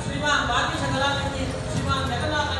श्रीमान बाकी श्रीमान जगन्नाथ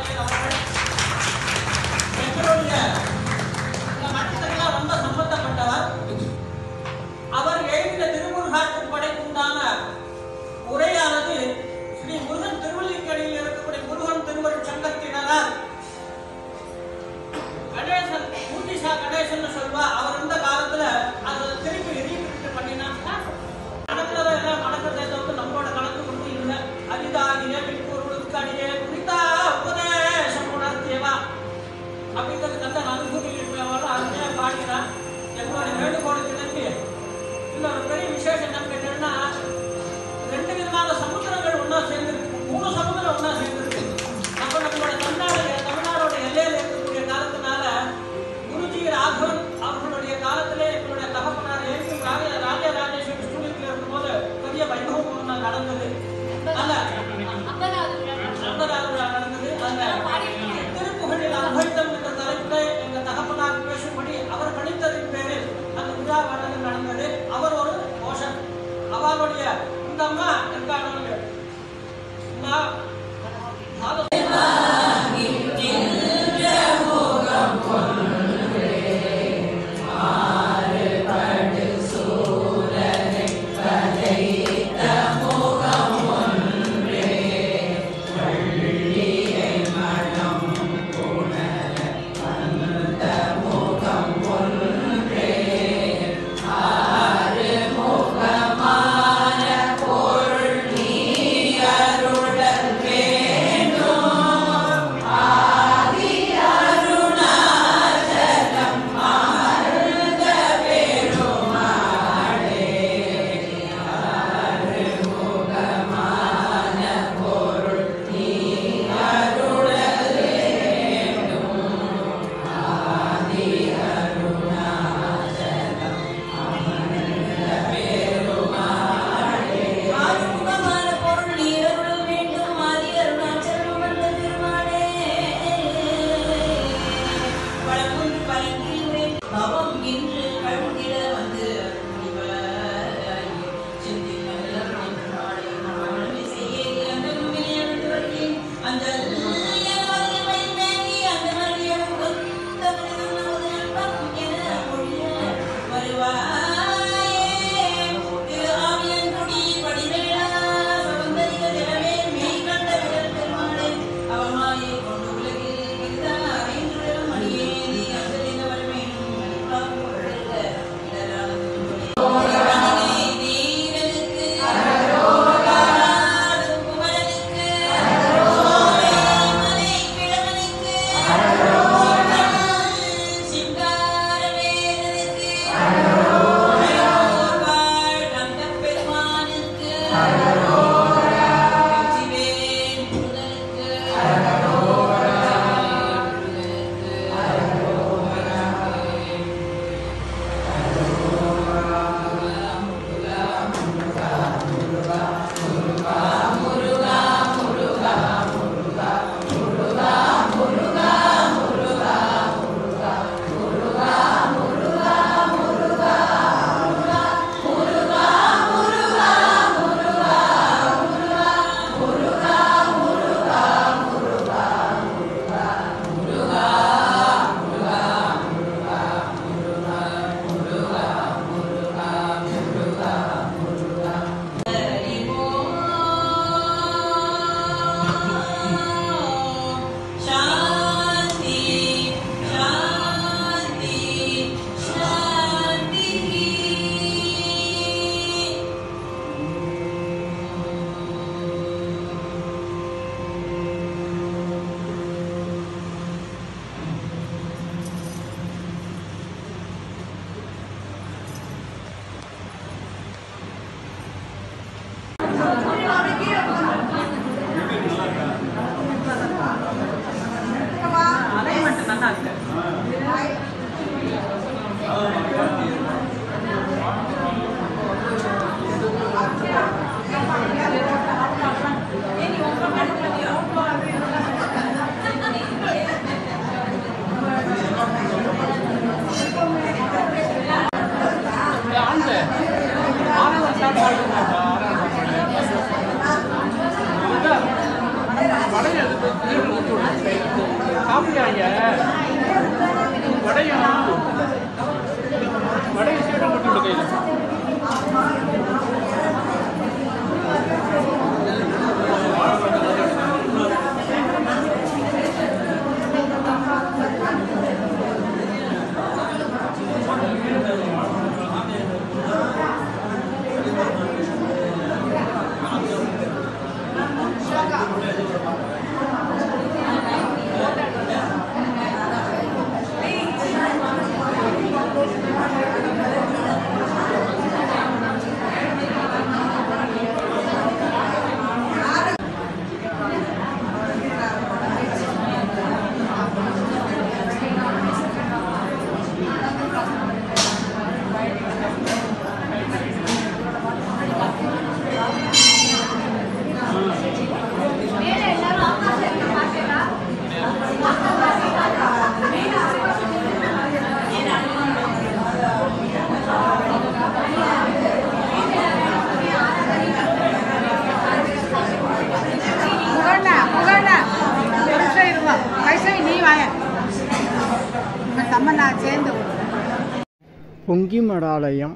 பொங்கி மடாலயம்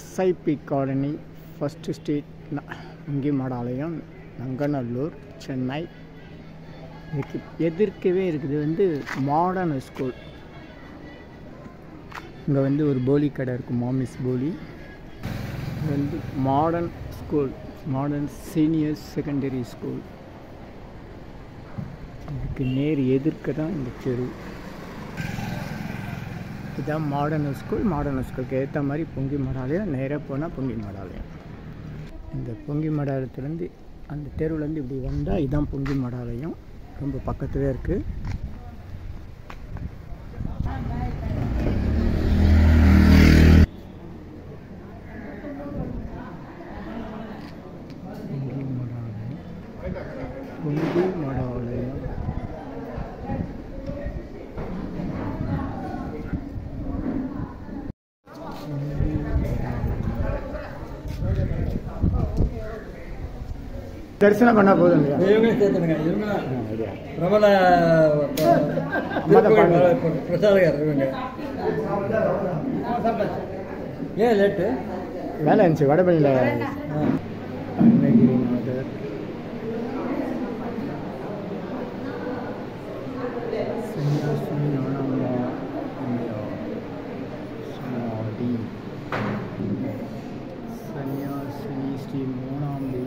SIP காலனி ஃபர்ஸ்ட் ஸ்ட்ரீட் பொங்கி மடாலயம் நங்கநல்லூர் சென்னை. இதுக்கு எதிர்க்கவே இருக்குது மாடர்ன் ஸ்கூல். இங்கே ஒரு போலி கடை இருக்குது, மாமிஸ் போலி. இது modern school, modern senior secondary school. இதுக்கு நேர் எதிர்க்க தான் இந்த தெரு. இதுதான் மாடர்ன் ஸ்கூல். மாடர்ன் ஸ்கூலுக்கு ஏற்ற மாதிரி பொங்கி மடாலயம். நேராக போனால் பொங்கி மடாலயம். இந்த பொங்கி மடாலயத்துலேருந்து அந்த தெருவுலேருந்து இப்படி வந்தால் இதுதான் பொங்கி மடாலயம். ரொம்ப பக்கத்துலேயே இருக்குது. பொங்கி மடாலயம் தரிசனம் பண்ணால் போதும் இல்லையா? பிரபல பிரசாதகர் இவங்க. ஏன் லேட்டு? வேலை இருந்துச்சு வடபள்ளியில். அன்னகிரிநாதர், சன்னியாசி ஞானம்மா சமாதி, சன்னியாசி ஸ்ரீ மூணாம்பி,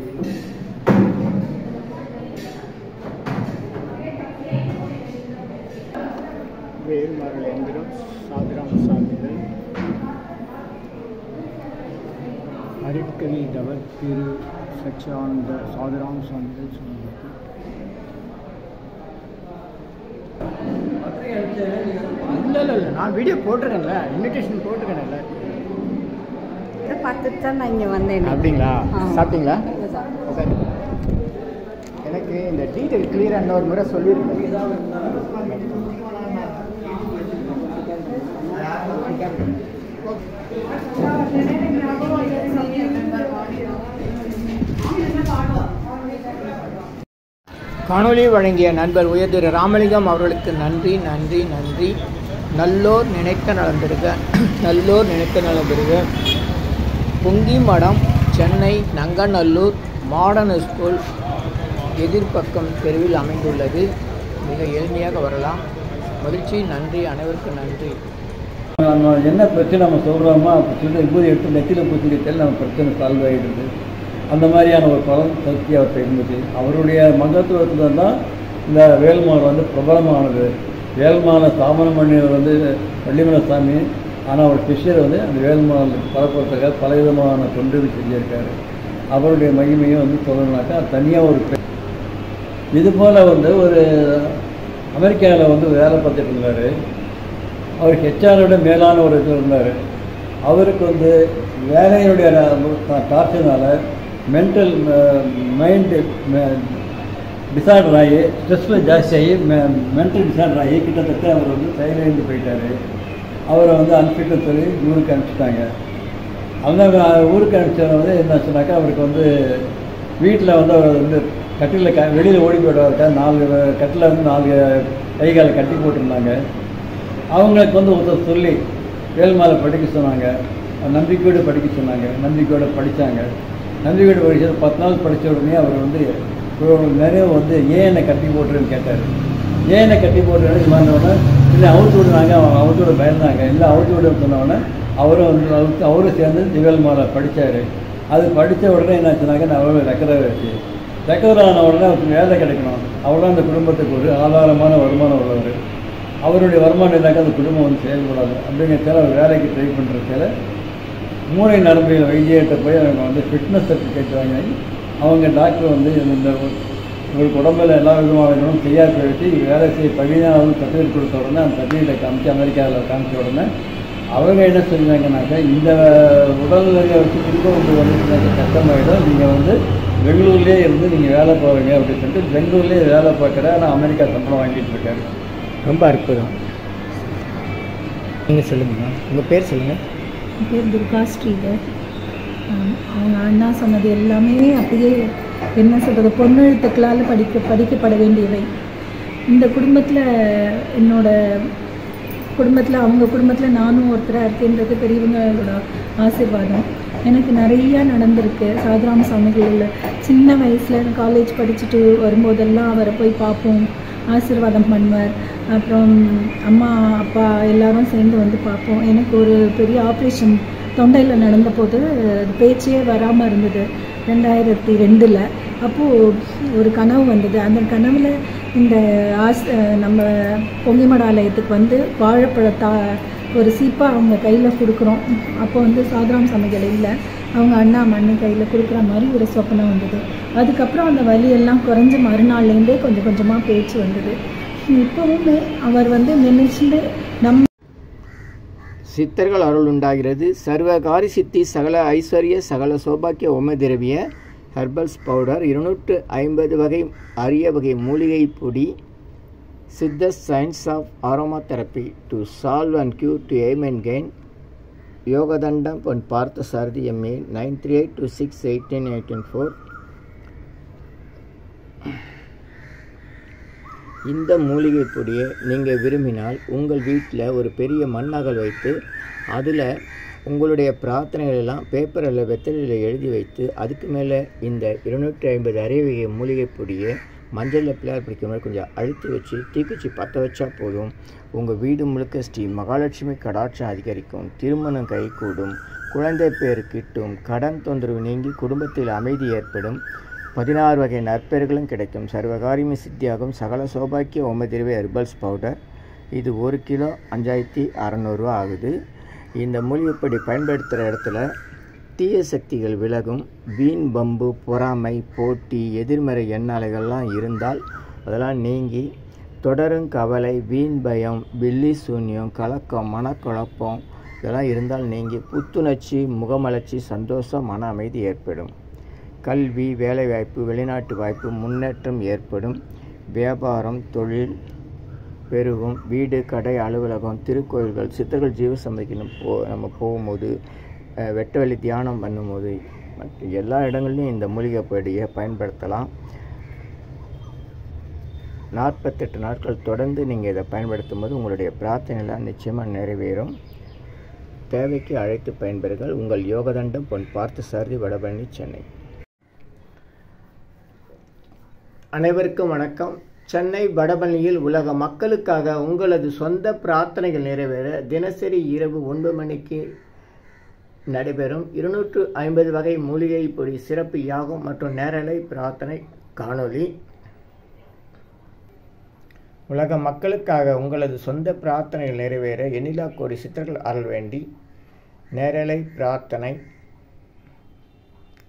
வேல்மார்கள் எந்திரம், சாதிராம் சாமிகள், அருட்கவி தவர் திரு சச்சியானந்த சாதிராம் சாமிகள் சொன்னாங்க. இல்லை நான் வீடியோ போட்டிருக்கேன்ல, இன்விடேஷன் போட்டிருக்கேன்ல. பார்த்துட்டு தான் நான் இங்கே வந்தேன். அப்படிங்களா? சாப்பிட்டீங்களா? எனக்கு இந்த டீட்டெயில் கிளியராக இன்னொரு முறை சொல்லியிருக்கேன். காணொலி வழங்கிய நண்பர் உயர் திரு ராமலிங்கம் அவர்களுக்கு நன்றி நன்றி நன்றி. நல்லோர் நினைக்க நலம்பெறுக, நல்லோர் நினைக்க நலம்பெறுக. பொங்கி மடம், சென்னை நங்கநல்லூர் மாடர்ன் ஸ்கூல் எதிர்பக்கம் தெருவில் அமைந்துள்ளது. மிக எளிமையாக வரலாம். மகிழ்ச்சி. நன்றி, அனைவருக்கும் நன்றி. நம்ம என்ன பிரச்சனை நம்ம சொல்கிறோமோ அப்படி சொல்லி இப்போது எடுத்து நெத்தியில் பூச்சிக்கிட்டால் நம்ம பிரச்சனை சால்வ் ஆகிடுது. அந்த மாதிரியான ஒரு பலம் சக்தி அவர்கிட்ட இருந்தது. அவருடைய மகத்துவத்தில் தான் இந்த வேல்மான் பிரபலமானது. வேல்மான ஸ்தாபனம் பண்ணியவர் வள்ளிமலை சாமி. ஆனால் அவர் ஸ்பெஷல் அந்த வேல்மான் பரப்புறதுக்காக பலவிதமான தொண்டுகள் செஞ்சிருக்காரு. அவருடைய மகிமையை சொல்லணும்னாக்கா தனியாக ஒரு இதுபோல் ஒரு அமெரிக்காவில் வந்து வேலை பார்த்துட்டு இருந்தார். அவர் ஹெச்ஆரோட மேலான ஒரு இது இருந்தார். அவருக்கு வந்து வேலையினுடைய டார்ச்சர்னால மென்டல் மைண்டு டிசார்டர் ஆகி ஸ்ட்ரெஸ்ஸில் ஜாஸ்தியாகி மென்டல் டிசார்டர் ஆகி கிட்டத்தட்ட அவர் வந்து செயலிழந்து போயிட்டார். அவரை வந்து அனுப்பிட்டு சொல்லி ஊருக்கு அனுப்பிச்சிட்டாங்க. அந்த ஊருக்கு அனுப்பிச்சதை வந்து என்ன சொன்னாக்கா, அவருக்கு வந்து வீட்டில் வந்து அவர் வந்து கட்டிலில் வெளியில் ஓடி போய்டுவார்க்கா 4 கட்டில் வந்து 4 கைகாலை கட்டி போட்டிருந்தாங்க. அவங்களுக்கு வந்து ஒருத்தர் சொல்லி வேல்மாலை படிக்க சொன்னாங்க, நம்பிக்கையோடு படிக்க சொன்னாங்க. நம்பிக்கையோடு படித்தாங்க. நம்பிக்கையோடு படித்தது 10 நாள் படித்த உடனே அவர் வந்து நிறைய வந்து ஏன் என்னை கட்டி போட்டுருன்னு கேட்டார். ஏன் என்னை கட்டி போட்டுருன்னு சொன்னோடனே இல்லை அவுத்து விடுனாங்க. அவங்க அவுத்து விட பயந்தாங்க. இல்லை அவுத்து விடுன்னு சொன்னோடனே அவரும் சேர்ந்து திவேல்மாலை படித்தார். அது படித்த உடனே என்னாச்சுனாக்கா நான் ரெக்கவர் ஆச்சு. ரெக்கவர் ஆன உடனே அவருக்கு வேலை கிடைக்கணும். அவர்தான் அந்த குடும்பத்துக்கு ஒரு ஆதாரமான வருமானம் உள்ளவர். அவருடைய வருமானம் இருந்தாக்கா அந்த குடும்பம் வந்து செயல்படாது. அப்படிங்கிறதால அவர் வேலைக்கு ட்ரை பண்ணுறதால மூளை நரம்பியல் வைத்தியர்கிட்ட போய் அவங்க வந்து ஃபிட்னஸ் சர்டிஃபிகேட் வாங்கி அவங்க டாக்டர் வந்து இந்த உங்களுக்கு உடம்பில் எல்லா விதமான செய்யாத வச்சு வேலை செய்ய பதினாவது சர்டிஃபிகேட் கொடுத்த உடனே அந்த சர்டிஃபிகேட்டை காமிச்சு அமெரிக்காவில் காமிச்ச உடனே அவங்க என்ன சொல்லுவாங்கன்னாக்கா, இந்த உடல்நிலையை வச்சு திரும்ப வந்து கஷ்டமாயிடும், நீங்கள் வந்து பெங்களூர்லேயே இருந்து நீங்கள் வேலை போவீங்க அப்படின்னு சொல்லிட்டு பெங்களூர்லேயே வேலை பார்க்குற. ஆனால் அமெரிக்கா சம்பளம் வாங்கிட்டு இருக்காரு. ரொம்ப அற்புதம். நீங்கள் சொல்லுங்கம்மா, உங்கள் பேர் சொல்லுங்கள். என் பேர் துர்கா ஸ்ரீதர். அவங்க அண்ணா சொன்னது எல்லாமே அப்படியே என்ன சொல்கிறது, பொன்னெழுத்துக்களால் படிக்கப்பட வேண்டியவை. இந்த குடும்பத்தில் அவங்க குடும்பத்தில் நானும் ஒருத்தராக இருக்கேன்றது பெரியவங்களோட ஆசீர்வாதம். எனக்கு நிறையா நடந்திருக்கு. சாதுராம சாமிகளில் சின்ன வயசில் காலேஜ் படிச்சுட்டு வரும்போதெல்லாம் அவரை போய் பார்ப்போம், ஆசீர்வாதம் பண்ணுவார். அப்புறம் அம்மா அப்பா எல்லாரும் சேர்ந்து வந்து பார்ப்போம். எனக்கு ஒரு பெரிய ஆப்ரேஷன் தொண்டையில் நடந்தபோது அது பேச்சே வராமல் இருந்தது 2002. அப்போது ஒரு கனவு வந்தது. அந்த கனவில் இந்த நம்ம பொங்கிமட ஆலயத்துக்கு வந்து வாழைப்பழத்தா ஒரு சீப்பாக அவங்க கையில் கொடுக்குறோம். அப்போ வந்து சாதுராம் சாமிகள் இல்லை, அவங்க அண்ணா மண்ணி கையில் கொடுக்குற மாதிரி ஒரு சொப்பனம் வந்தது. அதுக்கப்புறம் அந்த வலியெல்லாம் குறைஞ்ச மறுநாள்லேருந்தே கொஞ்சம் கொஞ்சமாக பேச்சு வந்தது. இப்போவுமே அவர் வந்து நினைச்சுட்டு சித்தர்கள் அருள் உண்டாகிறது. சர்வகாரி சித்தி சகல ஐஸ்வர்ய சகல சௌபாக்கிய ஓமதிரவிய ஹெர்பல்ஸ் பவுடர் 250 வகை அரிய வகை மூலிகை பொடி. Siddha science of aroma therapy to solve and cure to aim and gain. Yogathandam Pon பார்த்த சாரதி எம்ஏ 9382681884. இந்த மூலிகை பொடியை நீங்கள் விரும்பினால் உங்கள் வீட்டில் ஒரு பெரிய மண்ணகல் வைத்து அதில் உங்களுடைய பிரார்த்தனைகள் எல்லாம் பேப்பரில் வெத்தலையில் எழுதி வைத்து அதுக்கு மேலே இந்த 250 அரிய மூலிகை பொடியை மஞ்சளில் பிள்ளையார் பிடிக்கிற மாதிரி கொஞ்சம் அழுத்தி வச்சு தீக்குச்சி பற்ற வச்சா போதும். உங்கள் வீடு முழுக்க ஸ்ரீ மகாலட்சுமி கடாட்சம் அதிகரிக்கும், திருமணம் கைகூடும், குழந்தை பேர் கிட்டும், கடன் தொந்தரவு நீங்கி குடும்பத்தில் அமைதி ஏற்படும், 16 வகை நற்பெயர்களும் கிடைக்கும். சர்வகாரியமே சித்தியாகும். சகல சௌபாக்கிய ஓமதிரவை ஹெர்பல்ஸ் பவுடர். இது 1 கிலோ 5600 ரூபா ஆகுது. இந்த மூலிகைப்பொடி பயன்படுத்துகிற இடத்துல தீய சக்திகள் விலகும். வீண் பம்பு, பொறாமை, போட்டி, எதிர்மறை எண்ணாலைகள்லாம் இருந்தால் அதெல்லாம் நீங்கி தொடரும் கவலை, வீண் பயம், பில்லி சூன்யம், கலக்கம், மனக்குழப்பம் இதெல்லாம் இருந்தால் நீங்கி புத்துணர்ச்சி, முகமலர்ச்சி, சந்தோஷம், மன அமைதி ஏற்படும். கல்வி, வேலைவாய்ப்பு, வெளிநாட்டு வாய்ப்பு, முன்னேற்றம் ஏற்படும். வியாபாரம், தொழில் பெருகும். வீடு, கடை, அலுவலகம், திருக்கோயில்கள், சித்தர்கள் ஜீவசமாதிக்கு நம்ம போகும்போது, வெட்ட வெளி தியானம் பண்ணும்போது மற்ற எல்லா இடங்கள்லையும் இந்த மூலிகை பொடியை பயன்படுத்தலாம். 48 நாட்கள் தொடர்ந்து நீங்கள் இதை பயன்படுத்தும் போது உங்களுடைய பிரார்த்தனைலாம் நிச்சயமாக நிறைவேறும். தேவைக்கு அழைத்து பயன்பெறுங்கள். உங்கள் யோகதண்டம் பொன் பார்த்த சாரதி, வடபழனி, சென்னை. அனைவருக்கும் வணக்கம். சென்னை வடபழனியில் உலக மக்களுக்காக உங்களது சொந்த பிரார்த்தனைகள் நிறைவேற தினசரி இரவு 9 மணிக்கு நடைபெறும் 250 வகை மூலிகை பொடி சிறப்பு யாகம் மற்றும் நேரலை பிரார்த்தனை காணொளி. உலக மக்களுக்காக உங்களது சொந்த பிரார்த்தனைகள் நிறைவேற எண்ணிலா கோடி சித்தர்கள் அருள் வேண்டி நேரலை பிரார்த்தனை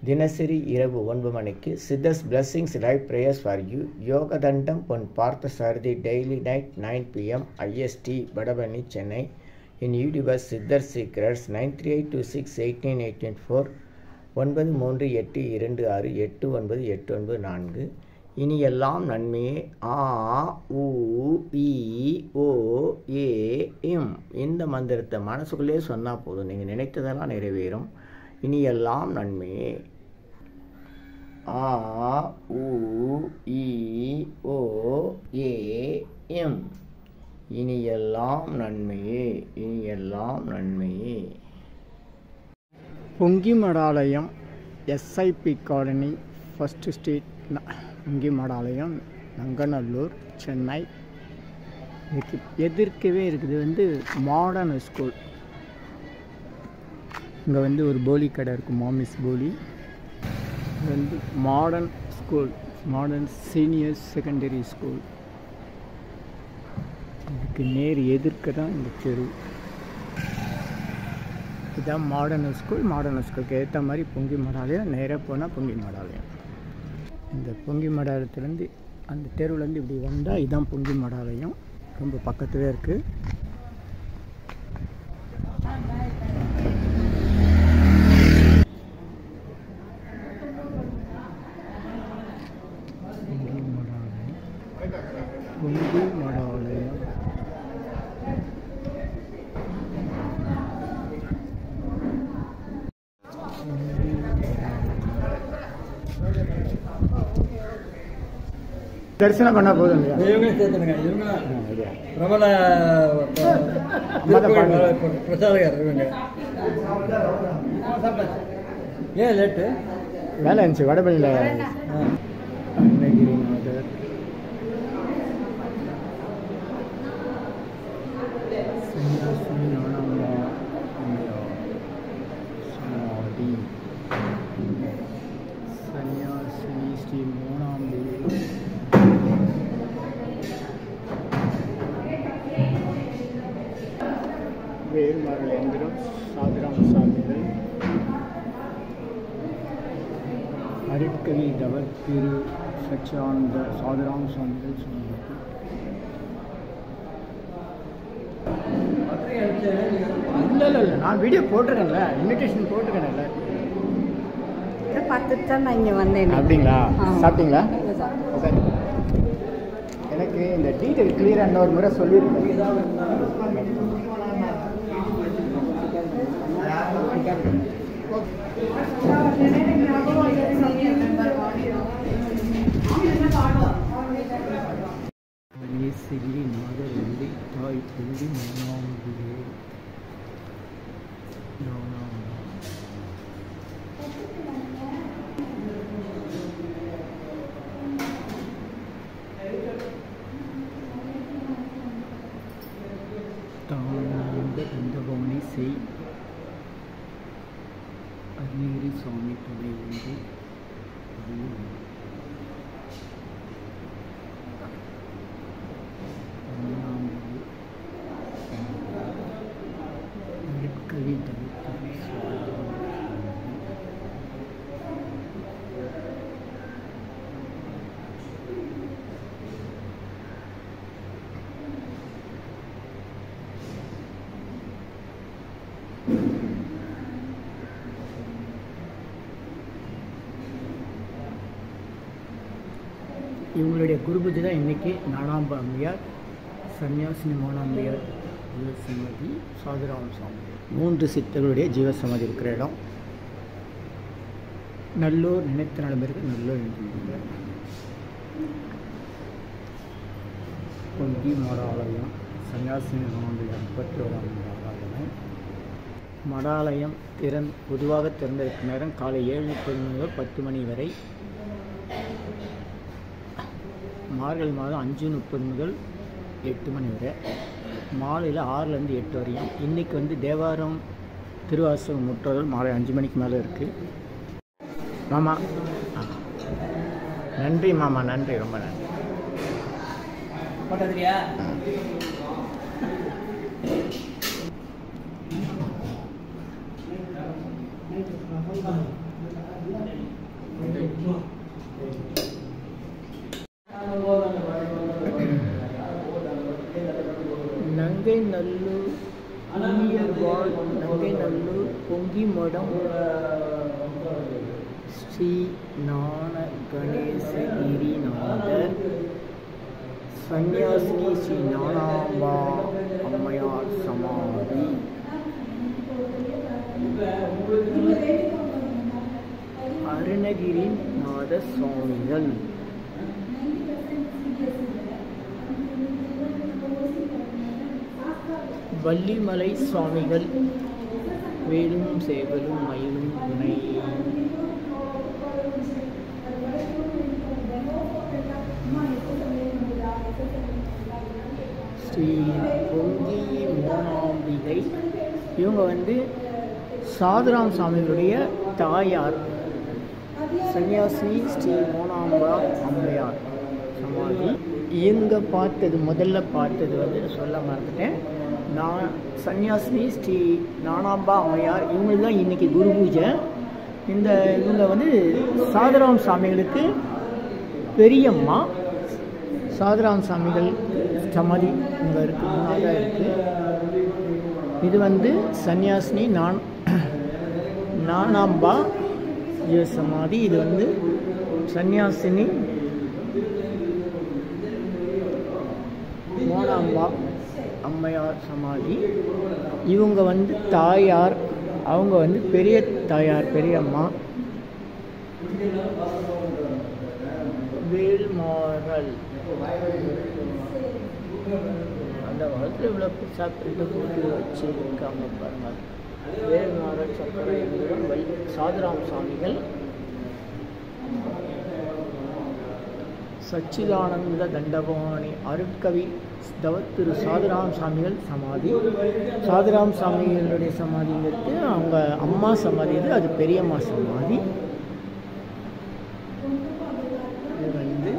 தினசரி இரவு 9 மணிக்கு சித்தர்ஸ் blessings live prayers for you Yogathandam Pon Parthasarathy daily night 9 PM IST Vadapalani Chennai in YouTubers Siddhar secrets 9382689884 9382268989 இனி எல்லாம் நன்மையே ஆ உ இ ஓ ஏ இம் இந்த மந்திரத்தை மனசுக்குள்ளே சொன்னால் போதும், நீங்கள் நினைத்ததெல்லாம் நிறைவேறும். இனி எல்லாம் நன்மையே ஆ உ இ ஓ ஏ இம் இனி எல்லாம் நன்மையே, இனி எல்லாம் நன்மையே. பொங்கி மடாலயம் SIP காலனி ஃபர்ஸ்ட் ஸ்ட்ரீட் பொங்கி மடாலயம் நங்கநல்லூர் சென்னை. இதுக்கு எதிர்க்கவே இருக்குது மாடர்ன் ஸ்கூல். இங்கே ஒரு போலி கடை இருக்குது, மாமிஸ் போலி. இது modern school, modern senior secondary school. இதுக்கு நேர் எதிர்க்க தான் இந்த தெரு. இதுதான் மாடர்ன் ஸ்கூல். மாடர்ன் ஸ்கூலுக்கு ஏற்ற மாதிரி பொங்கி மடாலயம். நேராக போனால் பொங்கி மடாலயம். இந்த பொங்கி மடாலயத்துலேருந்து அந்த தெருவுலேருந்து இப்படி வந்தால் இதுதான் பொங்கி மடாலயம். ரொம்ப பக்கத்துலேயே இருக்குது. பொங்கி மடாலயம் தரிசனம் பண்ண போதும். பிரபல பிரசாதகர் இவங்க. ஏன் லேட்டு? வேலை இருந்துச்சு வடபழனியில். அருணகிரிநாதர், சன்னியாசி ஞானம்மா சமாதி, சன்னியாசி ஸ்ரீ மூணாம்பி, வேல்மரல் எந்திரம் சாதிராம சாமிகள், அருட்கவி தவர் திரு சச்சியானந்த சாதிராம சாமிகள் சொன்னது. இல்லை நான் வீடியோ போட்டிருக்கேன்ல, இன்விடேஷன் போட்டிருக்கேன்ல. பார்த்துட்டு தான் நான் இங்கே வந்தேன். அப்படிங்களா? சாப்பிட்டீங்களா? சரி, எனக்கு இந்த டீட்டெயில் கிளியராக இன்னொரு முறை சொல்லியிருக்கேன். சிறி நாதர் வெள்ளி தாய் பொங்கி மூணாம்பிகை தானந்த தந்தபவனி செய் அருணகிரி சுவாமி துணை ஒன்று கவி தவிர்த்து இவங்களுடைய குருபூஜை தான் இன்றைக்கி. நாடாம்ப அம்மையார், சன்னியாசினி மோனாம்பியார் ஜீவசமாதி, சாதுராம சுவாமி 3 சித்தர்களுடைய ஜீவசமாதி இருக்கிற இடம். நல்லூர் நினைத்த நலமிருக்கு. நல்லூர் பொங்கி மடாலயம் சன்னியாசினி மோனாம்பியார் 31ஆம் மடாலயம். மடாலயம் பொதுவாக திறந்திருக்கும் நேரம் காலை 7:30 முதல் 10 மணி வரை. மார்கழி மாதம் 5:30 முதல் 8 மணி வரை. மாலையில் 6லேருந்து 8 வரையும். இன்றைக்கி தேவாரம் திருவாசகம் முற்றோதல் மாலை 5 மணிக்கு மேலே இருக்குது. மாமா நன்றி மாமா, நன்றி, ரொம்ப நன்றி. போட்டதுலையா? நங்கை நல்லூர் புண்ணியர்வாள் நங்கை நல்லூர் பொங்கி மடம் ஸ்ரீ ஞான கணேசகிரிநாதர் சன்னியாசினி ஸ்ரீ ஞானாம்பா அம்மையார் சமாதி. அருணகிரி நாத சுவாமிகள். வள்ளிமலை சுவாமிகள். வேலும் சேவலும் மயிலும் துணை. ஸ்ரீ பொங்கி மோனாம்பிகை. இவங்க வந்து சாதுராம் சுவாமிகளுடைய தாயார். சன்னியாசினி ஸ்ரீ மோனாம்பா அம்மையார் சமாதி. இவங்க முதல்ல பார்த்தது வந்து சொல்ல மறந்துட்டேன். நான் சன்னியாசினி ஸ்ரீ ஞானாம்பா அம்மையார் இவங்களுக்கு தான் இன்றைக்கி குரு பூஜை. இவங்க வந்து சாதுராம் சுவாமிகளுக்கு பெரியம்மா. சாதுராம் சுவாமிகள் சமாதி இங்கே இருக்குது, முன்னாக இருக்குது. இது வந்து சன்னியாசினி ஞானாம்பா சமாதி. இது வந்து சன்னியாசினி மோனாம்பா அம்மையார் சமாதி. இவங்க வந்து தாயார், அவங்க வந்து பெரிய தாயார், பெரியம்மா. வேல்மாறல் அந்த காலத்தில் இவ்வளோ சாப்பிட்டு போட்டு வச்சு இருக்காங்க பாருங்கள். வேல்மாறல் சக்கரை சாதுராம் சுவாமிகள். சச்சிதானந்த தண்டபாணி அருட்கவி தவத்திரு சாதுராம் சுவாமிகள் சமாதி. சாதுராம் சுவாமிகளுடைய சமாதிங்கிறது அவங்க அம்மா சமாதி, அது பெரியம்மா சமாதி. இது வந்து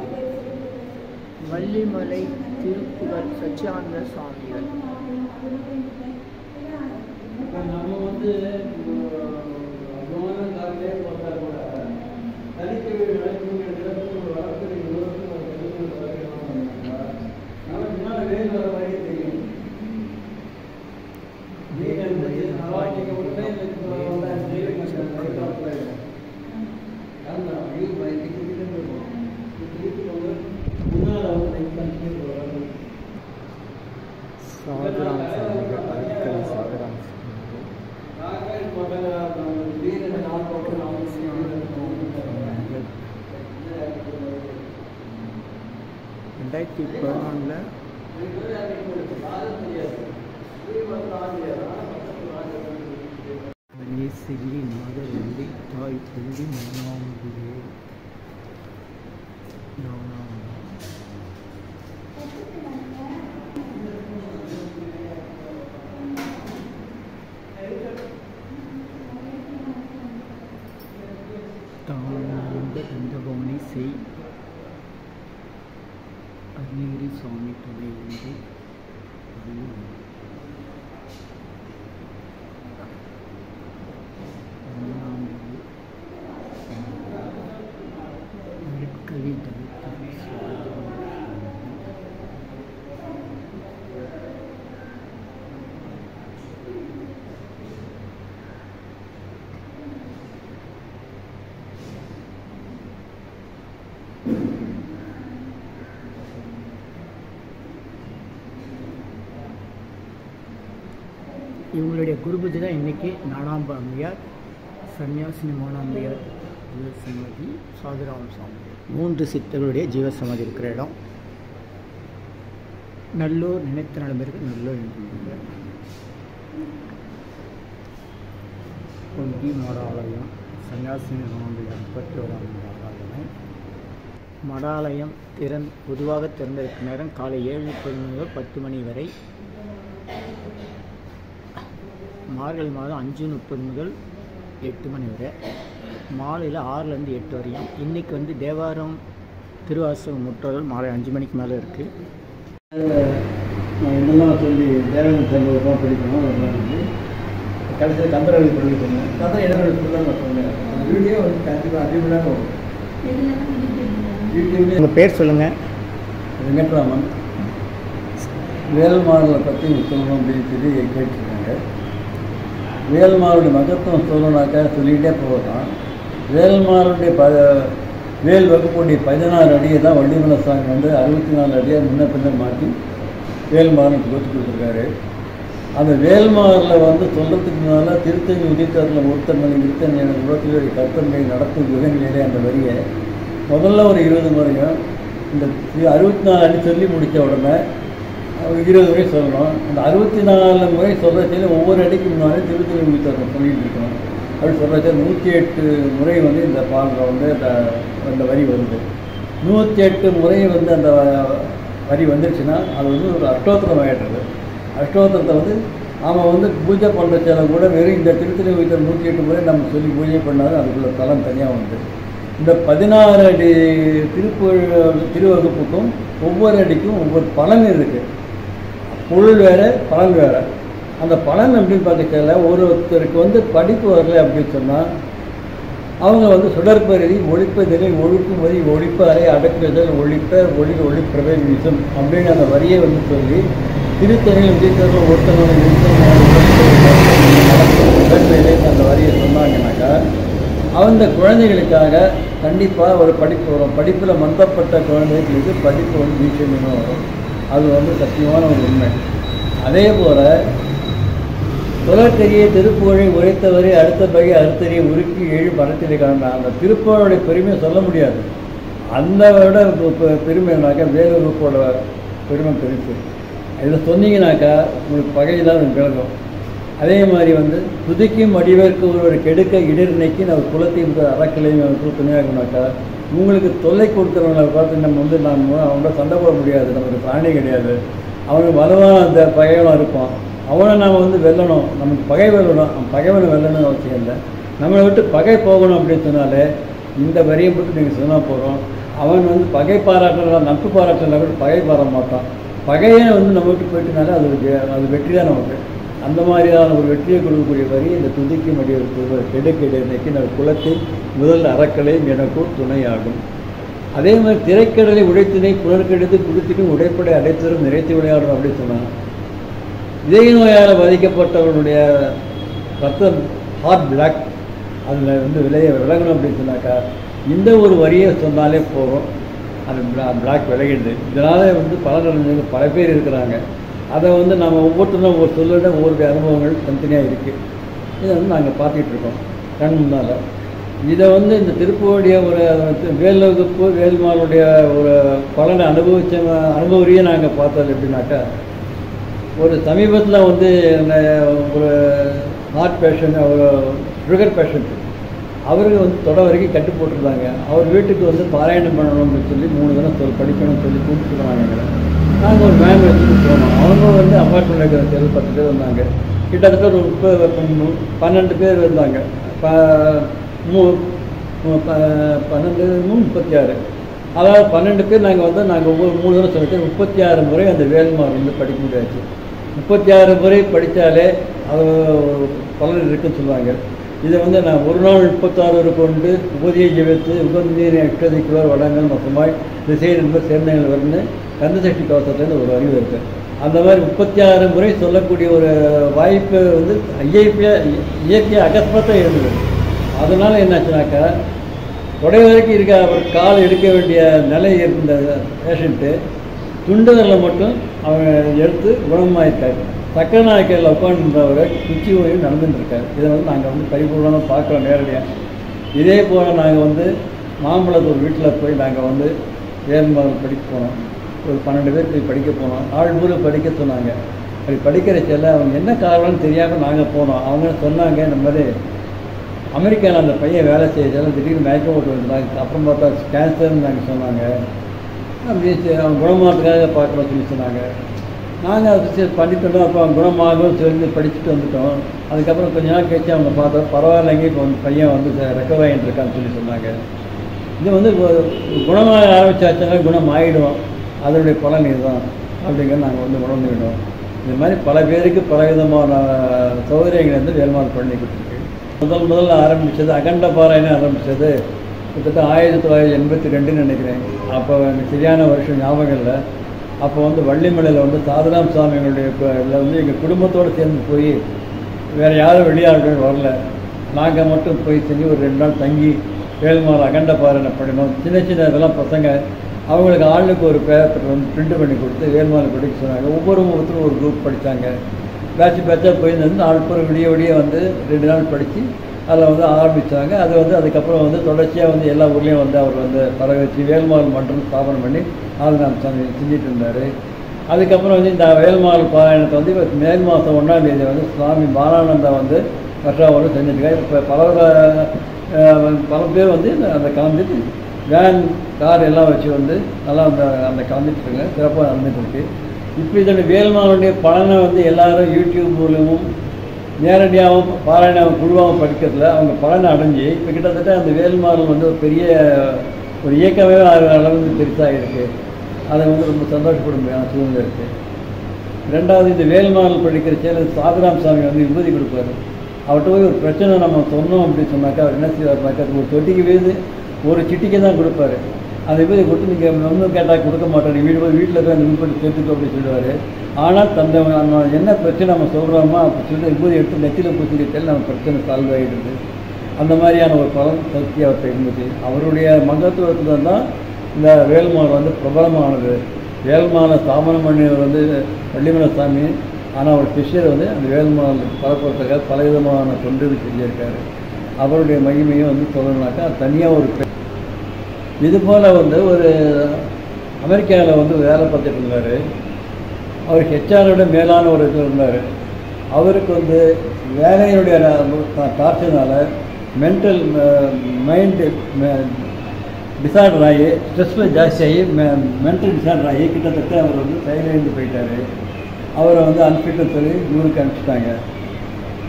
வள்ளிமலை திருப்புகழ் சச்சிதானந்த சுவாமிகள். நம்ம வந்து சாதுராம் சுவாமிகள் அருட்கவி சாதுராம் சுவாமிகள் 2014 கணேசகிரி நாதர் வந்து தாய் பொங்கி மோனாம்பிகை தானந்த தண்டபாணி செய் அருணகிரி சுவாமி துணை வந்து கவி இவங்களுடைய குரு பூஜை தான் இன்றைக்கி. ஞானாம்பா அம்மையார், சன்னியாசினி மோனாம்பியார் ஜீவசமாதி, சாதுராம் சுவாமி 3 சித்தர்களுடைய ஜீவசமாதி இருக்கிற இடம். நல்லூர் நினைத்த நலமிற்கு நல்லூர் என்று பொங்கி மடாலயம். சன்னியாசினி மோனாம்பியார் 31ஆம் மடாலயம். மடாலயம் பொதுவாக திறந்திருக்கும் நேரம் காலை 7:30 முதல் 10 மணி வரை. மார்கழி மாதம் 5:30 முதல் 8 மணி வரை. மாலையில் 6லேருந்து 8 வரையும். இன்றைக்கி வந்து தேவாரம் திருவாசகம் முற்றோதல் மாலை 5 மணிக்கு மேலே இருக்குது. நான் என்னெல்லாம் சொல்லி தேவாரம் சங்கமாக படிக்கணும் வந்து கடைசியில் கந்தரவை படிக்க சொன்னேன். கதை இடங்களை ஃபுல்லாக நான் சொன்னேன். அந்த வீடியோ வந்து கண்டிப்பாக அறிவுலாம் வரும். யூடியூப்லேயே உங்கள் பேர் சொல்லுங்கள். வெங்கட்ராமன். வேல்மாறலை பற்றி சொல்லணும் அப்படின்னு சொல்லி கேட்டுருக்காங்க. வேல்மாருடைய மகத்துவம் சொல்லணுனாக்கா சொல்லிகிட்டே போகலாம். வேல்மாருடைய வேல் வகுப்புடைய 16 அடியை தான் வள்ளிமலை சாமி வந்து 64 அடியாக முன்ன பின்ன மாற்றி வேல்மாறனுக்கு கொடுத்து கொடுத்துருக்காரு. அந்த வேல்மாரில் வந்து சொல்கிறதுக்கு முன்னால் திருத்தணி உதித்தரில் ஒருத்தமணி திருத்தணி என உலகத்தில் கருத்தன்மை நடத்தும் யுகநிலையிலே அந்த வரியை முதல்ல ஒரு 20 முறையும் இந்த 64 அடி சொல்லி முடித்த உடனே 20 முறை சொல்லணும். அந்த 64 முறை சொல்கிறச்சில ஒவ்வொரு அடிக்கு முன்னாலே திருத்தணி உதித்தரில் சொல்லிகிட்டு இருக்கணும். அப்படி சொல்கிறச்ச 108 முறை வந்து இந்த பாடலில் வந்து அந்த வரி வருது. 108 முறை வந்து அந்த வரி வந்துருச்சுன்னா அது வந்து ஒரு அஷ்டோத்திரம் ஆகிடுறது. அஷ்டோத்திரத்தை வந்து நாம் வந்து பூஜை பண்ணுறச்சாலும் கூட வெறும் இந்த திருத்தணி உதித்தர் 108 முறை நம்ம சொல்லி பூஜை பண்ணாலும் அதுக்குள்ள தலம் தனியாக வந்து இந்த 16 அடி திருவகுப்புக்கும் ஒவ்வொரு அடிக்கும் ஒவ்வொரு பலன் இருக்குது. பொருள் வேறு பலன் வேறு. அந்த பலன் அப்படின்னு பார்க்கல ஒருத்தருக்கு வந்து படிப்பு வரல அப்படின்னு சொன்னால் அவங்க வந்து சுடற்பருதி ஒழிப்பதிலை ஒழுக்குமதி ஒழிப்பாரை அடக்குதல் ஒழிப்பவை வீசும் அப்படின்னு அந்த வரியை வந்து சொல்லி திருத்தணியில் விதித்தவர்கள் ஒருத்தனோட அந்த வரியை சொன்னாங்கன்னாக்கா அந்த குழந்தைகளுக்காக கண்டிப்பாக ஒரு படிப்பு வரும். படிப்பில் மந்தப்பட்ட குழந்தைகளுக்கு படிப்பு வந்து வீழ்ச்சியாக வரும். அது வந்து சத்தியமான ஒரு உண்மை. அதே போல் தொடர்கரிய திருப்புகழை உரைத்தவரை அடுத்த பகை அறுத்தறியை உருக்கி 7 மரத்திலே காணலாம். அந்த திருப்புகழுடைய பெருமையை சொல்ல முடியாது. அந்த விட பெருமைனாக்கா வேலூருப்போட பெருமை பெருசு. இதில் சொன்னீங்கன்னாக்கா உங்களுக்கு பகையெல்லாம் விளங்கும். அதே மாதிரி வந்து துதிக்கும் அடிவேற்கு ஒருவர் கெடுக்க இடர்நைக்கி நம்ம குலத்தையும் அறக்கலையும் துணையாகனாக்கா உங்களுக்கு தொல்லை கொடுக்குறவங்களை பார்த்து நம்ம வந்து அவங்கள சண்டை போட முடியாது. நமக்கு பிராணி கிடையாது. அவனுக்கு வலுவாக அந்த பகைவனாக இருப்பான். அவனை நாம் வந்து வெல்லணும். நமக்கு பகை வெல்லணும். பகைவனை வெல்லணும்னு அவசியம் இல்லை. நம்மளை விட்டு பகை போகணும் அப்படின்னு சொன்னாலே இந்த வரியை மட்டும் நீங்கள் சொன்னால் போகிறோம். அவன் வந்து பகை பாராட்டலாம் நட்பு பாராட்டலாம் கூட பகை பாராட்ட மாட்டான். பகையை வந்து நம்ம விட்டு போயிட்டுனாலே அது வெற்றி தான் நமக்கு. அந்த மாதிரியான ஒரு வெற்றியை கொடுக்கக்கூடிய வரி இந்த துதிக்கும் அடிவருக்கு கெடுக்கிடைக்கு நம்ம குலத்தை முதல் அறக்கலை எனக்கும் துணையாகும். அதே மாதிரி திரைக்கடலை உடைத்தினை புனர்கெடுத்து குடித்திட்டும் உடைப்படை அடைத்தரும் நிறைத்து விளையாடணும் அப்படின்னு சொன்னான். இதய நோயால் பாதிக்கப்பட்டவர்களுடைய ரத்தம் ஹார்ட் பிளாக் அதில் வந்து விலகணும் அப்படின்னு சொன்னாக்கா இந்த ஒரு வரியை சொன்னாலே போகும். அது பிளாக் விலகிடுது. இதனால் வந்து பலனடைஞ்சவங்க பல பேர் இருக்கிறாங்க. அதை வந்து நம்ம ஒவ்வொருத்தரும் ஒவ்வொரு சொல்லிட ஒவ்வொரு அனுபவங்கள் தனித்தனியாக இருக்குது. இதை வந்து நாங்கள் பார்த்துட்ருக்கோம் கண் முன்னால். இதை வந்து இந்த திருப்புவடைய ஒரு வேல்வகுப்பு வேல்மாளுடைய ஒரு பலனை அனுபவரியை நாங்கள் பார்த்தது எப்படின்னாக்கா ஒரு சமீபத்தில் வந்து ஒரு ஹார்ட் பேஷண்ட் ஒரு சுகர் பேஷண்ட்டு அவருக்கு வந்து தொட வரைக்கும் கட்டு போட்டிருந்தாங்க. அவர் வீட்டுக்கு வந்து பாராயணம் பண்ணணும்னு சொல்லி 3 தினம் படிக்கணும்னு சொல்லி கூப்பிட்டு போனாங்க எங்களை. நாங்கள் ஒரு வேன் எடுத்துகிட்டு போனோம். அவங்க வந்து அப்பார்ட்மெண்ட் இருக்கிற தெரு 10 பேர் வந்தாங்க. கிட்டத்தட்ட ஒரு 12 பேர் இருந்தாங்க. 36 அதாவது 12 பேர் நாங்கள் ஒவ்வொரு 3 தினம் சொல்லிட்டு 36 முறை அந்த வேல்மார் வந்து படிக்க முடியாச்சு. 36 முறை படித்தாலே அது பலன் இருக்குன்னு சொல்லுவாங்க. இதை வந்து நான் ஒரு நாள் 36 கொண்டு உபதியை ஜெபித்து உகந்தீரை அஷ்டதிக்குவார் வடங்கள் மொத்தமாய் திசை என்பது சேர்ந்தங்கள் வந்து கந்தசக்தி கவசத்துலேருந்து ஒரு அறிவு இருக்குது. அந்த மாதிரி 36 முறை சொல்லக்கூடிய ஒரு வாய்ப்பு வந்து இயற்கை அகஸ்மாத்தாக இருந்தது. அதனால் என்னாச்சுனாக்கா தொடை வரைக்கும் இருக்க அவர் கால் எடுக்க வேண்டிய நிலை இருந்த பேஷண்ட்டு துண்டுதலில் மட்டும் அவங்க எடுத்து குணமாயிருக்காரு. சக்கர நாயக்கையில் உட்காந்துன்றவர் குச்சி ஓய்வு நடந்துட்டுருக்காரு. இதை வந்து நாங்கள் வந்து பரிபூர்ணமாக பார்க்குறோம் நேரடியாக. இதே போல் நாங்கள் வந்து மாம்பழத்தூர் வீட்டில் போய் நாங்கள் வந்து வேல்மாறல் படிக்க போனோம். ஒரு 12 பேர் போய் படிக்க போனோம். ஆழ்பூர் படிக்க சொன்னாங்க. அப்படி படிக்கிற செல்ல அவங்க என்ன காரணம்னு தெரியாமல் நாங்கள் போனோம். அவங்க சொன்னாங்க இந்த மாதிரி அமெரிக்காவில் அந்த பையன் வேலை செய்யறதால திடீர்னு மயக்கம் போட்டு வந்தாங்க. அப்புறம் பார்த்தா கேன்சர்னு நாங்கள் சொன்னாங்க. அப்படி அவங்க குணமாகறதுக்காக பார்க்கணும்னு சொல்லி சொன்னாங்க. நாங்கள் அதை பண்ணிட்டோம். அப்போ அவங்க குணமாகவும் சொல்லி படிச்சுட்டு வந்துட்டோம். அதுக்கப்புறம் கொஞ்ச நாள் கழிச்சு அவங்க பார்த்தா பரவாயில்லைங்க இப்போ வந்து பையன் வந்து ரெக்கவர் ஆகிட்டு இருக்கான்னு சொல்லி சொன்னாங்க. இது வந்து குணமாக ஆரம்பித்தாச்சுன்னா குணம் ஆகிடும். அதனுடைய பலன் இதுதான் அப்படிங்கிறது நாங்கள் வந்து உணர்ந்துக்கிட்டோம். இந்த மாதிரி பல பேருக்கு பல விதமான சௌகரியங்கள் வந்து வேல்மாறல் பண்ணி கொடுத்துருக்கு. முதல்ல ஆரம்பித்தது அகண்ட பாராயணம் ஆரம்பித்தது கிட்டத்தட்ட 1982 நினைக்கிறேன். அப்போ எனக்கு சரியான வருஷம் ஞாபகம் இல்லை. அப்போ வந்து வள்ளிமலையில் வந்து சாதராம் சாமிகளுடைய இதில் வந்து எங்கள் குடும்பத்தோடு சேர்ந்து போய் வேறு யாரும் வெளியாளர்கள் வரல, நாங்கள் மட்டும் போய் செஞ்சு ஒரு 2 நாள் தங்கி வேல்மாறல் அகண்ட பாராயண படினோம். சின்ன சின்ன இதெல்லாம் பசங்க அவங்களுக்கு ஆளுக்கு ஒரு பேப்பர் வந்து பிரிண்ட் பண்ணி கொடுத்து வேல்மாறல் படிக்க சொன்னாங்க. ஒவ்வொருத்தரும் ஒரு குரூப் படித்தாங்க. பேட்சாக போயிருந்தது 4 பேர் விடிய வந்து 2 நாள் படித்து அதில் வந்து ஆரம்பித்தாங்க. அது வந்து அதுக்கப்புறம் வந்து தொடர்ச்சியாக வந்து எல்லா ஊர்லேயும் வந்து அவர் வந்து பரவ வச்சு வேல்மாறல் மன்றம் ஸ்தாபனம் பண்ணி ஆதிநாம் சாமி செஞ்சுட்டு இருந்தார். அதுக்கப்புறம் வந்து இந்த வேல்மாறல் பாராயணத்தை வந்து இப்போ மே மாதம் 1ஆம் தேதி வந்து சுவாமி பாலானந்தா வந்து வருஷாவோடு செஞ்சுருக்காரு. இப்போ பல பேர் வந்து அந்த கலந்துட்டு வேன் கார் எல்லாம் வச்சு வந்து நல்லா அந்த கலந்துட்டு இருக்காங்க, சிறப்பாக நடந்துட்டு. இப்போ இதோட வேல்மாறலுடைய பலனை வந்து எல்லாரும் யூடியூப் மூலமும் நேரடியாகவும் பாராயணம் குழுவாகவும் படிக்கிறதுல அவங்க பலனை அடைஞ்சு இப்போ கிட்டத்தட்ட அந்த வேல்மாறல் வந்து ஒரு பெரிய ஒரு இயக்கமே அளவுக்கு பெருசாக இருக்குது. அதை வந்து ரொம்ப சந்தோஷப்படும் சூழ்நிலை இருக்குது. 2வது இந்த வேல்மாறல் படிக்கிற சேனல் சாதராம் சாமி வந்து விபூதி கொடுப்பாரு. அவர்கிட்ட போய் ஒரு பிரச்சனை நம்ம சொன்னோம் அப்படின்னு சொன்னாக்கா அவர் என்ன செய்வார்னாக்கா ஒரு தொட்டிக்கு வீது ஒரு சிட்டிக்கு தான் கொடுப்பாரு. அந்த விபூதி கொடுத்து நீங்கள் ஒன்றும் கேட்டால் கொடுக்க மாட்டோம், நீ வீட்டில் போய் அந்த விபூதி சேர்த்துக்கோ அப்படின்னு சொல்லுவார். ஆனால் நம்ம என்ன பிரச்சனை நம்ம சொல்கிறோமோ அப்படி சொல்லி விபூதி எடுத்து நெத்தியில் பூச்சிக்கிட்டால் நம்ம பிரச்சனை சால்வ் ஆகிடுது. அந்த மாதிரியான ஒரு பலன் சக்தி அவர்கிட்ட இருந்துச்சு. அவருடைய மகத்துவத்தில் தான் இந்த வேல்மாறல் வந்து பிரபலமானது. வேல்மாறலை ஸ்தாபனம் பண்ணியவர் வந்து வள்ளிமலை சாமி. ஆனால் அவர் சிஷ்யர் வந்து அந்த வேல்மாறல் பரப்புறதுக்காக பல விதமான தொண்டுகள் செஞ்சிருக்காரு. அவருடைய மகிமையும் வந்து சொல்லணும்னாக்கா தனியாக ஒரு இது போல் வந்து ஒரு அமெரிக்காவில் வந்து வேலை பார்த்துட்டு இருந்தார். அவர் ஹெச்ஆரோட மேலான ஒரு இதில் இருந்தார். அவருக்கு வந்து வேலையுடைய டார்ச்சர்னால மென்டல் மைண்டு டிசார்டர் ஆகி ஸ்ட்ரெஸ்ஸில் ஜாஸ்தியாகி மென்டல் டிசார்டர் ஆகி கிட்டத்தட்ட அவர் வந்து செயலிழந்து போயிட்டார். அவரை வந்து அனுப்பிட்டு சொல்லி ஊருக்கு அனுப்பிச்சிட்டாங்க.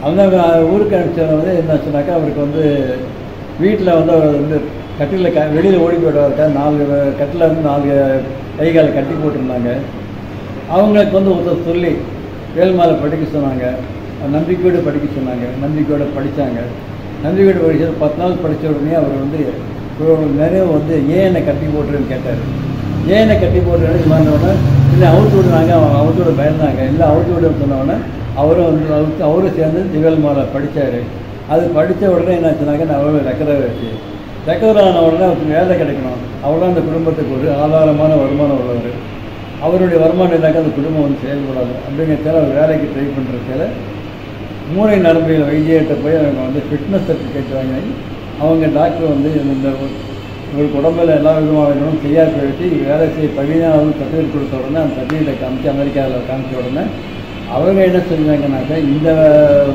அந்த ஊருக்கு அனுப்பிச்சவரை வந்து என்ன சொன்னாக்கா அவருக்கு வந்து வீட்டில் வந்து அவர் வந்து கட்டிலில் வெளியில் ஓடி போய்ட்டு 4 கட்டில் வந்து 4 கை காலை கட்டி போட்டிருந்தாங்க. அவங்களுக்கு வந்து ஒருத்தர் சொல்லி வேல்மாறல் படிக்க சொன்னாங்க. நம்பிக்கையோடு படிக்க சொன்னாங்க. நம்பிக்கையோடு படித்தாங்க. நம்பிக்கையோடு படித்தது 10 நாள் படித்த உடனே அவர் வந்து நிறைய வந்து ஏன் என்னை கட்டி போட்டுருன்னு கேட்டார். ஏன் என்னை கட்டி போட்டுருன்னு சொன்னோடனே இல்லை அவுத்து விடுறாங்க, அவங்க அவுத்து விட பயந்தாங்க. இல்லை அவுத்து விடுன்னு சொன்னோடனே அவரும் வந்து அவரும் சேர்ந்து வேல்மாறல் படித்தார். அது படித்த உடனே என்னாச்சுனாக்கா நான் அவரோட ரெக்கவர் ஆன உடனே அவருக்கு வேலை கிடைக்கணும். அவ்வளோ அந்த குடும்பத்துக்கு ஒரு ஆதாரமான வருமானம் உள்ளவர். அவருடைய வருமானம் இல்லாக்க அந்த குடும்பம் வந்து செயல்படாது அப்படிங்கிறதால அவர் வேலைக்கு ட்ரை பண்ணுறதால மூளை நரம்பியல் வைத்தியர்கிட்ட போய் அவங்க வந்து ஃபிட்னஸ் சர்டிஃபிகேட் வாங்கி அவங்க டாக்டர் வந்து இந்த உங்களுக்கு உடம்பில் எல்லா விதமாக வேணும் செய்யாத வச்சு வேலை செய்ய 17வது சர்டிஃபிகேட் கொடுத்த உடனே அந்த சர்டிஃபிகேட்டை காமிச்சு அமெரிக்காவில் காமிச்ச உடனே அவங்க என்ன செஞ்சாங்கன்னாக்கா இந்த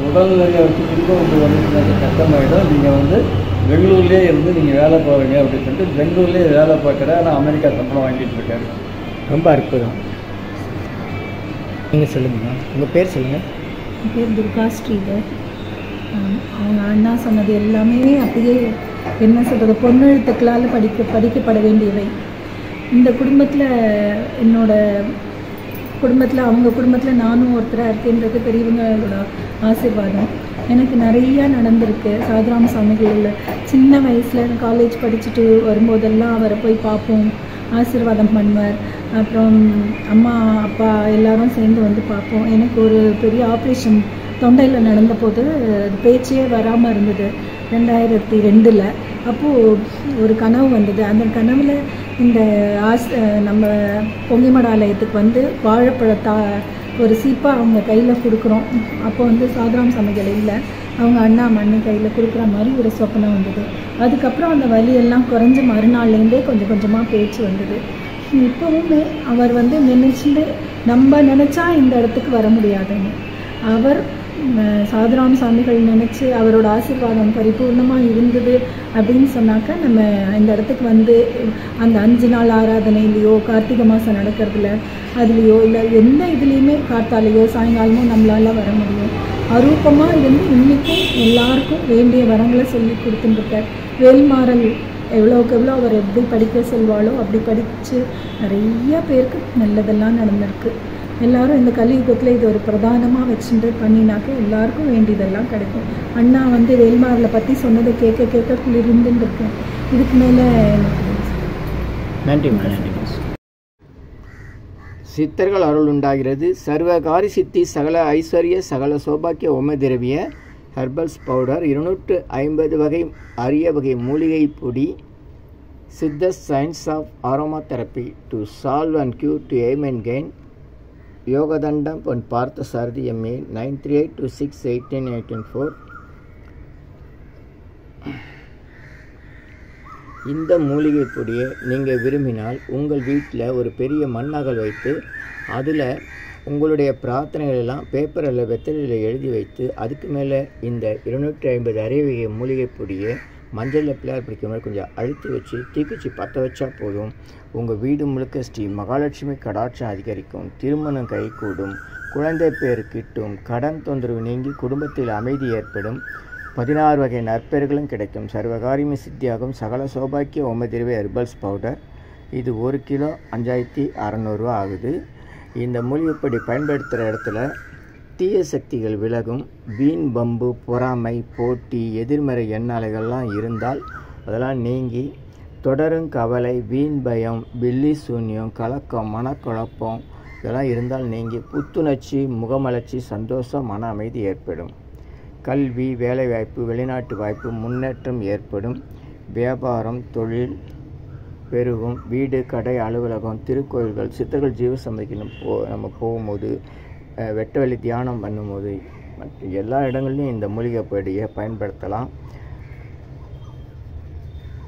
உடல்நிலையை வச்சு திரும்ப வந்து கஷ்டமாயிடும், நீங்கள் வந்து பெங்களூர்லேயே இருந்து நீங்கள் வேலை போகிறீங்க அப்படின்னு சொல்லிட்டு பெங்களூர்லேயே வேலை பார்க்குற ஆனால் அமெரிக்கா சம்பளம் வாங்கிட்டு இருக்காரு. ரொம்ப அற்புதம். நீங்கள் சொல்லுங்கள், உங்கள் பேர் சொல்லுங்கள். என் பேர் துர்கா ஸ்ரீதர். அவங்க அண்ணா சொன்னது எல்லாமே அப்படியே என்ன சொல்கிறது பொன்னெழுத்துக்களால் படிக்கப்பட வேண்டியவை. இந்த குடும்பத்தில் என்னோட குடும்பத்தில் அவங்க குடும்பத்தில் நானும் ஒருத்தராக இருக்கேன்றது பெரியவங்களோட ஆசீர்வாதம். எனக்கு நிறையா நடந்திருக்கு. சாதராம சாமிகளில் சின்ன வயசில் காலேஜ் படிச்சுட்டு வரும்போதெல்லாம் அவரை போய் பார்ப்போம், ஆசீர்வாதம் பண்ணுவார். அப்புறம் அம்மா அப்பா எல்லாரும் சேர்ந்து வந்து பார்ப்போம். எனக்கு ஒரு பெரிய ஆப்ரேஷன் தொண்டையில் நடந்த போது பேச்சே வராமல் இருந்தது 2002. அப்போது ஒரு கனவு வந்தது. அந்த கனவில் இந்த நம்ம பொங்கிமடாலயத்துக்கு வந்து வாழைப்பழத்தா ஒரு சீப்பாக அவங்க கையில் கொடுக்குறோம். அப்போ வந்து சாதராம சாமிகள் இல்லை, அவங்க அண்ணா மண்ணு கையில் கொடுக்குற மாதிரி ஒரு சொப்பனம் வந்தது. அதுக்கப்புறம் அந்த வலியெல்லாம் குறைஞ்ச மறுநாள்லேருந்தே கொஞ்சம் கொஞ்சமாக பேச்சு வந்தது. இப்போவுமே அவர் வந்து நினைச்சுட்டு நம்ம நினச்சா இந்த இடத்துக்கு வர முடியாதுன்னு அவர் சாதராம சாமிகள் நினச்சி அவரோட ஆசீர்வாதம் பரிபூர்ணமாக இருந்தது அப்படின்னு சொன்னாக்கா நம்ம இந்த இடத்துக்கு வந்து அந்த 5 நாள் ஆராதனையிலையோ கார்த்திகை மாதம் நடக்கிறதுல அதுலேயோ இல்லை எந்த இதுலேயுமே காத்தாலேயோ சாயங்காலமோ நம்மளால் வர முடியும். அரூபமாக இருந்து இன்றைக்கும் எல்லாருக்கும் வேண்டிய வரங்களை சொல்லி கொடுத்துட்டுருக்கார். வேல்மாறல் எவ்வளோக்கு எவ்வளோ அவர் எப்படி படிக்க சொல்வாளோ அப்படி படித்து நிறைய பேருக்கு நல்லதெல்லாம் நடந்திருக்கு. எல்லோரும் இந்த கலியுகத்தில் இது ஒரு பிரதானமாக வச்சுட்டு பண்ணினாக்க எல்லாருக்கும் வேண்டியதெல்லாம் கிடைக்கும். அண்ணா வந்து வேல்மாறலை பற்றி சொன்னதை கேட்க இருந்துட்டு இருக்கேன். இதுக்கு மேலே நன்றி. சித்தர்கள் அருள் உண்டாகிறது. சர்வகாரி சித்தி சகல ஐஸ்வர்ய சகல சௌபாக்கிய ஓம திரவிய ஹெர்பல்ஸ் பவுடர் 250 வகை அரிய வகை மூலிகை பொடி. Siddhas science of aroma therapy to solve and cure to aim and gain. Yogathandam Pon பார்த்த சாரதி எம்ஏ 9382681884. இந்த மூலிகை பொடியை நீங்கள் விரும்பினால் உங்கள் வீட்டில் ஒரு பெரிய மண்ணகல் வைத்து அதில் உங்களுடைய பிரார்த்தனைகள் எல்லாம் பேப்பரில் வெத்தலையில் எழுதி வைத்து அதுக்கு மேலே இந்த 250 அரிய மூலிகை பொடியை மஞ்சளில் பிள்ளையார் பிடிக்கிற மாதிரி கொஞ்சம் அழுத்தி வச்சு தீக்குச்சி பற்ற வச்சா போதும். உங்கள் வீடு முழுக்க ஸ்ரீ மகாலட்சுமி கடாட்சம் அதிகரிக்கும், திருமணம் கைகூடும், குழந்தை பேர் கிட்டும், கடன் தொந்தரவு நீங்கி குடும்பத்தில் அமைதி ஏற்படும், 16 வகை நற்பெயர்களும் கிடைக்கும். சர்வகாரியமே சித்தியாகும். சகல சௌபாக்கிய ஓமதிரவே ஹெர்பல்ஸ் பவுடர். இது 1 கிலோ 5600 ரூபா ஆகுது. இந்த மூலிகைப்பொடி பயன்படுத்துகிற இடத்துல தீய சக்திகள் விலகும். வீண் பம்பு, பொறாமை, போட்டி, எதிர்மறை எண்ணாலைகள்லாம் இருந்தால் அதெல்லாம் நீங்கி தொடரும் கவலை, வீண் பயம், பில்லி சூன்யம், கலக்கம், மனக்குழப்பம் இதெல்லாம் இருந்தால் நீங்கி புத்துணர்ச்சி, முகமலர்ச்சி, சந்தோஷம், மன அமைதி ஏற்படும். கல்வி, வேலைவாய்ப்பு, வெளிநாட்டு வாய்ப்பு, முன்னேற்றம் ஏற்படும். வியாபாரம், தொழில் பெருகும். வீடு, கடை, அலுவலகம், திருக்கோயில்கள், சித்தர்கள் ஜீவ சமைக்கு நம்ம போகும்போது, வெட்ட வெளி தியானம் பண்ணும்போது மற்ற எல்லா இடங்கள்லையும் இந்த மூலிகை பொடியை பயன்படுத்தலாம்.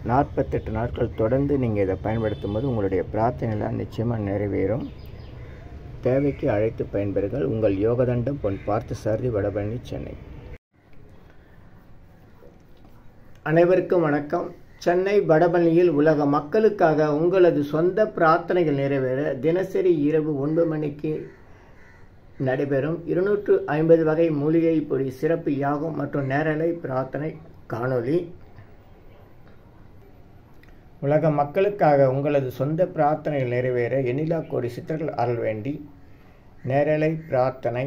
48 நாட்கள் தொடர்ந்து நீங்கள் இதை பயன்படுத்தும் போது உங்களுடைய பிரார்த்தனைலாம் நிச்சயமாக நிறைவேறும். தேவைக்கு அழைத்து பயன்பெறுங்கள். உங்கள் யோகதண்டம் பொன் பார்த்த சாரதி, வடபழனி, சென்னை. அனைவருக்கும் வணக்கம். சென்னை வடபழனியில் உலக மக்களுக்காக உங்களது சொந்த பிரார்த்தனைகள் நிறைவேற தினசரி இரவு 9 மணிக்கு நடைபெறும் 250 வகை மூலிகை பொடி சிறப்பு யாகம் மற்றும் நேரலை பிரார்த்தனை காணொளி. உலக மக்களுக்காக உங்களது சொந்த பிரார்த்தனைகள் நிறைவேற எண்ணிலா கோடி சித்தர்கள் அருள் வேண்டி நேரலை பிரார்த்தனை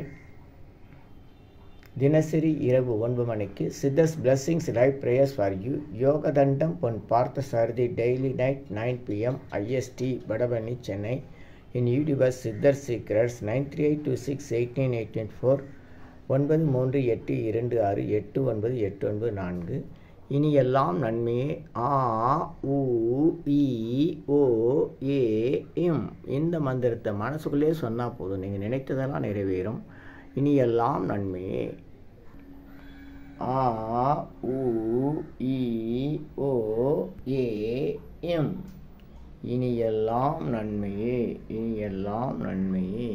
தினசரி இரவு 9 மணிக்கு. சித்தர்ஸ் blessings live prayers for you. Yogathandam Pon Parthasarathy daily night 9 PM IST Vadapalani, Chennai. In YouTubers Siddhar secrets 9382681884 938226898994. இனி எல்லாம் நன்மையே. ஆ உ இ ஓ ஏ இம் இந்த மந்திரத்தை மனசுக்குள்ளே சொன்னால் போதும், நீங்கள் நினைத்ததெல்லாம் நிறைவேறும். இனி எல்லாம் நன்மையே. ஆ உ இ ஓ ஏ இம் இனி எல்லாம் நன்மையே. இனி எல்லாம் நன்மையே.